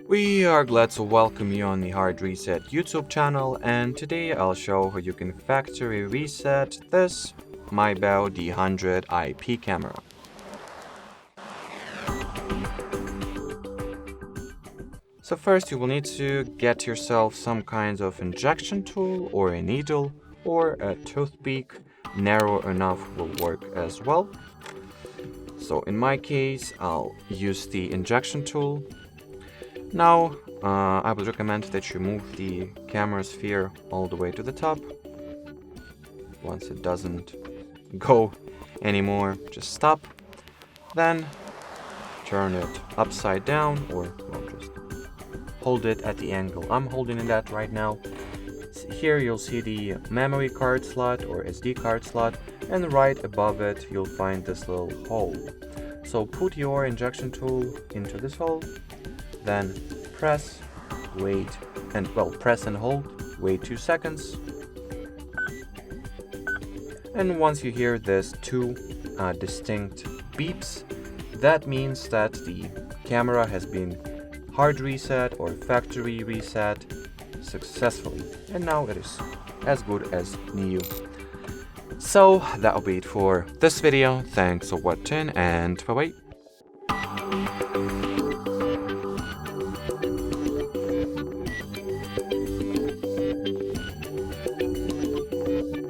We are glad to welcome you on the Hard Reset YouTube channel, and today I'll show how you can factory reset this MIBAO D100 IP camera. So first you will need to get yourself some kind of injection tool or a needle or a toothpick. Narrow enough will work as well. So in my case, I'll use the injection tool. Now, I would recommend that you move the camera sphere all the way to the top. Once it doesn't go anymore, just stop. Then turn it upside down, or just hold it at the angle I'm holding it at right now. Here you'll see the memory card slot or SD card slot, and right above it you'll find this little hole. So put your injection tool into this hole, then press, wait, and press and hold, wait 2 seconds. And once you hear this two distinct beeps, that means that the camera has been hard reset or factory reset successfully, and now it is as good as new. So that'll be it for this video. Thanks for watching, and bye bye.